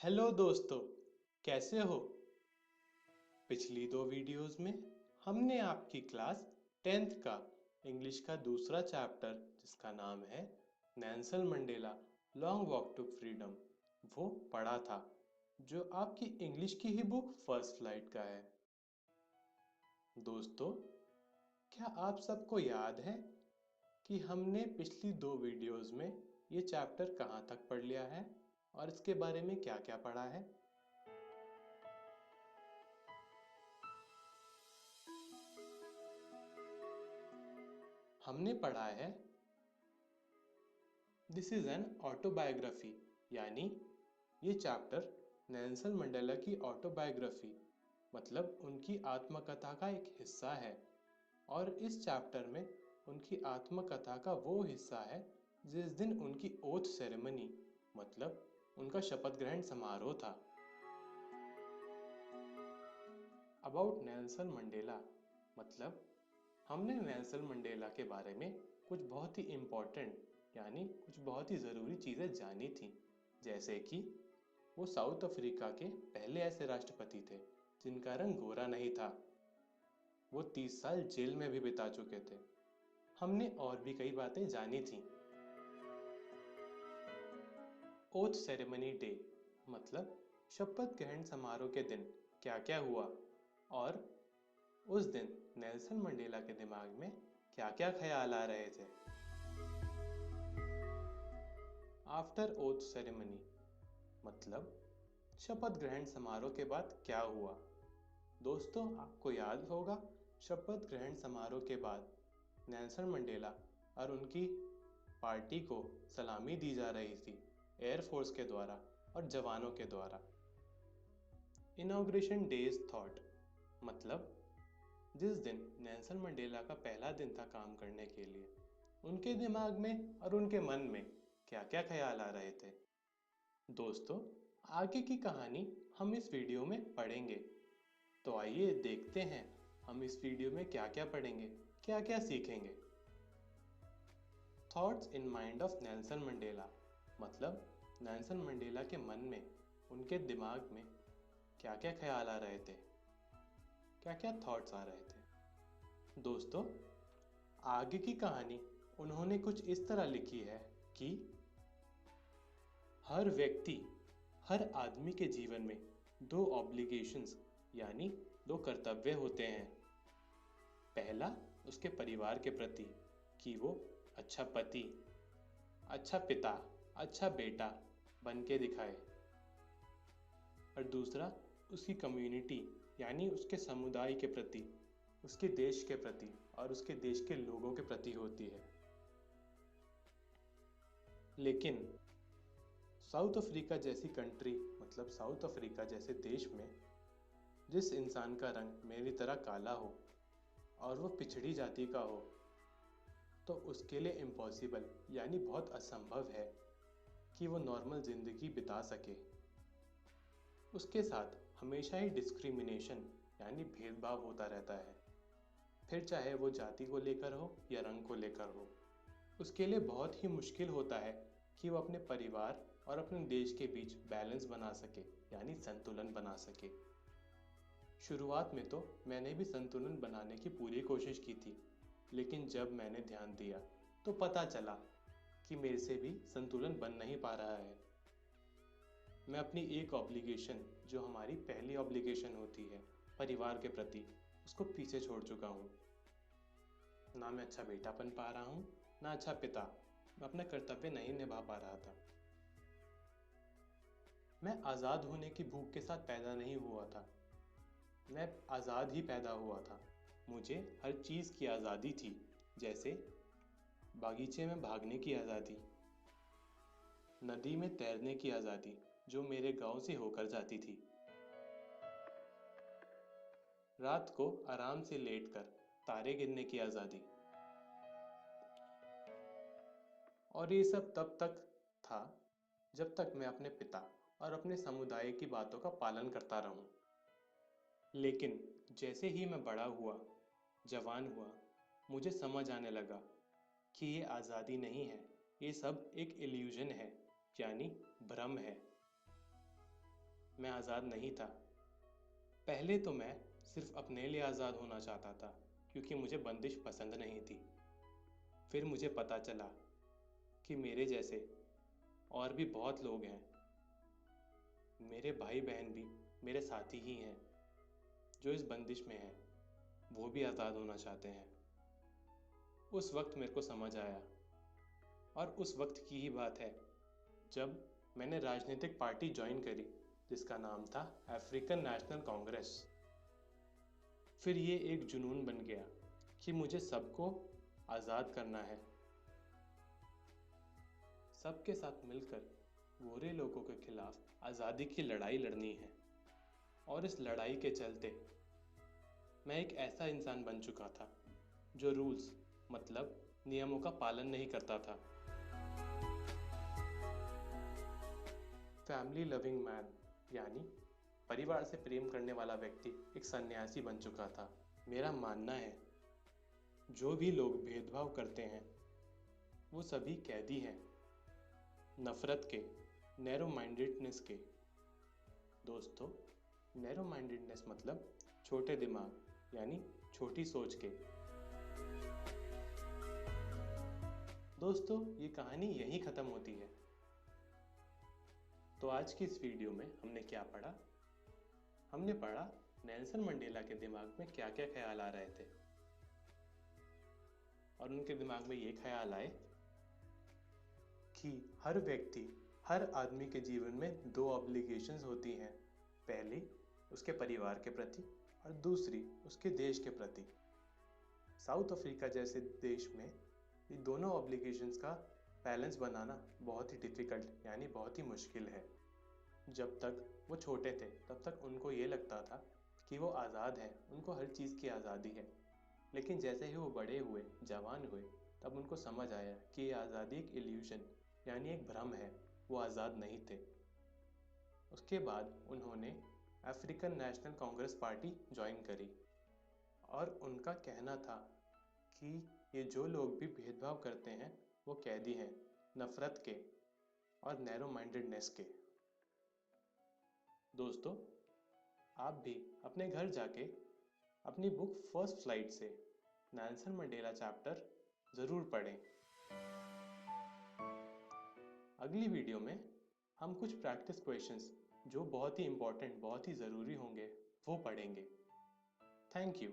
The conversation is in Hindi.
हेलो दोस्तों, कैसे हो? पिछली दो वीडियोस में हमने आपकी क्लास 10th का इंग्लिश का दूसरा चैप्टर जिसका नाम है Nelson Mandela long walk to freedom वो पढ़ा था, जो आपकी इंग्लिश की ही बुक फर्स्ट फ्लाइट का है। दोस्तों, क्या आप सबको याद है कि हमने पिछली दो वीडियोस में ये चैप्टर कहाँ तक पढ़ लिया है और इसके बारे में क्या क्या पढ़ा है? हमने पढ़ा है दिस इज एन ऑटोबायोग्राफी, यानी ये चैप्टर नेल्सन मंडेला की ऑटोबायोग्राफी मतलब उनकी आत्मकथा का एक हिस्सा है। और इस चैप्टर में उनकी आत्मकथा का वो हिस्सा है जिस दिन उनकी ओथ सेरेमनी मतलब उनका शपथ ग्रहण समारोह था। अबाउट नेल्सन मंडेला मतलब हमने नेल्सन मंडेला के बारे में कुछ बहुत ही इम्पोर्टेंट यानी कुछ बहुत ही ज़रूरी चीज़ें जानी थी, जैसे कि वो साउथ अफ्रीका के पहले ऐसे राष्ट्रपति थे जिनका रंग गोरा नहीं था। वो 30 साल जेल में भी बिता चुके थे। हमने और भी कई बातें जानी थी। ओथ सेरेमनी डे मतलब शपथ ग्रहण समारोह के दिन क्या क्या हुआ और उस दिन नेल्सन मंडेला के दिमाग में क्या क्या ख्याल आ रहे थे। आफ्टर ओथ सेरेमनी मतलब शपथ ग्रहण समारोह के बाद क्या हुआ। दोस्तों, आपको याद होगा शपथ ग्रहण समारोह के बाद नेल्सन मंडेला और उनकी पार्टी को सलामी दी जा रही थी एयरफोर्स के द्वारा और जवानों के द्वारा। इनॉग्रेशन डेज थॉट मतलब जिस दिन नेल्सन मंडेला का पहला दिन था काम करने के लिए, उनके दिमाग में और उनके मन में क्या क्या ख्याल आ रहे थे। दोस्तों, आगे की कहानी हम इस वीडियो में पढ़ेंगे, तो आइए देखते हैं हम इस वीडियो में क्या क्या पढ़ेंगे, क्या क्या सीखेंगे। Thoughts in mind of Nelson Mandela मतलब नेल्सन मंडेला के मन में, उनके दिमाग में क्या क्या ख्याल आ रहे थे, क्या क्या थॉट्स आ रहे थे। दोस्तों, आगे की कहानी उन्होंने कुछ इस तरह लिखी है कि हर व्यक्ति, हर आदमी के जीवन में दो ऑब्लिगेशंस यानी दो कर्तव्य होते हैं। पहला उसके परिवार के प्रति कि वो अच्छा पति, अच्छा पिता, अच्छा बेटा बन के दिखाए, और दूसरा उसकी कम्युनिटी यानी उसके समुदाय के प्रति, उसके देश के प्रति और उसके देश के लोगों के प्रति होती है। लेकिन साउथ अफ्रीका जैसी कंट्री मतलब साउथ अफ्रीका जैसे देश में जिस इंसान का रंग मेरी तरह काला हो और वो पिछड़ी जाति का हो, तो उसके लिए इम्पॉसिबल यानी बहुत असंभव है कि वो नॉर्मल ज़िंदगी बिता सके। उसके साथ हमेशा ही डिस्क्रिमिनेशन यानी भेदभाव होता रहता है, फिर चाहे वो जाति को लेकर हो या रंग को लेकर हो। उसके लिए बहुत ही मुश्किल होता है कि वो अपने परिवार और अपने देश के बीच बैलेंस बना सके यानी संतुलन बना सके। शुरुआत में तो मैंने भी संतुलन बनाने की पूरी कोशिश की थी, लेकिन जब मैंने ध्यान दिया तो पता चला कि मेरे से भी संतुलन बन नहीं पा रहा है। मैं अपनी एक ऑब्लिगेशन जो हमारी पहली ऑब्लिगेशन होती है परिवार के प्रति, उसको पीछे छोड़ चुका हूँ। ना मैं अच्छा बेटा बन पा रहा हूँ, ना अच्छा पिता। मैं अपना कर्तव्य नहीं निभा पा रहा था। मैं आज़ाद होने की भूख के साथ पैदा नहीं हुआ था, मैं आज़ाद ही पैदा हुआ था। मुझे हर चीज़ की आज़ादी थी, जैसे बागीचे में भागने की आज़ादी, नदी में तैरने की आज़ादी जो मेरे गांव से होकर जाती थी, रात को आराम से लेटकर तारे गिनने की आज़ादी। और ये सब तब तक था जब तक मैं अपने पिता और अपने समुदाय की बातों का पालन करता रहूं। लेकिन जैसे ही मैं बड़ा हुआ, जवान हुआ, मुझे समझ आने लगा कि ये आज़ादी नहीं है, ये सब एक इल्यूजन है यानी भ्रम है। मैं आज़ाद नहीं था। पहले तो मैं सिर्फ अपने लिए आज़ाद होना चाहता था, क्योंकि मुझे बंदिश पसंद नहीं थी। फिर मुझे पता चला कि मेरे जैसे और भी बहुत लोग हैं। मेरे भाई बहन भी मेरे साथी ही हैं जो इस बंदिश में हैं। वो भी आज़ाद होना चाहते हैं। उस वक्त मेरे को समझ आया, और उस वक्त की ही बात है जब मैंने राजनीतिक पार्टी ज्वाइन करी जिसका नाम था अफ्रीकन नेशनल कांग्रेस। फिर ये एक जुनून बन गया कि मुझे सबको आज़ाद करना है। सबके साथ मिलकर गोरे लोगों के खिलाफ आज़ादी की लड़ाई लड़नी है। और इस लड़ाई के चलते मैं एक ऐसा इंसान बन चुका था जो रूल्स मतलब नियमों का पालन नहीं करता था। फैमिली लविंग मैन यानी परिवार से प्रेम करने वाला व्यक्ति एक सन्यासी बन चुका था। मेरा मानना है जो भी लोग भेदभाव करते हैं वो सभी कैदी हैं, नफरत के, नैरो माइंडेडनेस के। दोस्तों, नैरो माइंडेडनेस मतलब छोटे दिमाग यानी छोटी सोच के। दोस्तों, ये कहानी यहीं ख़त्म होती है। तो आज की इस वीडियो में हमने क्या पढ़ा? हमने पढ़ा नेल्सन मंडेला के दिमाग में क्या क्या ख्याल आ रहे थे, और उनके दिमाग में ये ख्याल आए कि हर व्यक्ति, हर आदमी के जीवन में दो ऑब्लिगेशंस होती हैं। पहली उसके परिवार के प्रति और दूसरी उसके देश के प्रति। साउथ अफ्रीका जैसे देश में ये दोनों ऑब्लिगेशंस का बैलेंस बनाना बहुत ही डिफ़िकल्ट यानी बहुत ही मुश्किल है। जब तक वो छोटे थे तब तक उनको ये लगता था कि वो आज़ाद हैं, उनको हर चीज़ की आज़ादी है। लेकिन जैसे ही वो बड़े हुए, जवान हुए, तब उनको समझ आया कि ये आज़ादी एक इल्यूशन यानी एक भ्रम है, वो आज़ाद नहीं थे। उसके बाद उन्होंने African national Congress party join करी, और उनका कहना था कि ये जो लोग भी भेदभाव करते हैं वो कैदी हैं, नफ़रत के और नैरो माइंडेडनेस के। दोस्तों, आप भी अपने घर जाके अपनी बुक फर्स्ट फ्लाइट से नेल्सन मंडेला चैप्टर ज़रूर पढ़ें। अगली वीडियो में हम कुछ प्रैक्टिस क्वेश्चंस जो बहुत ही इम्पोर्टेंट, बहुत ही ज़रूरी होंगे, वो पढ़ेंगे। Thank you.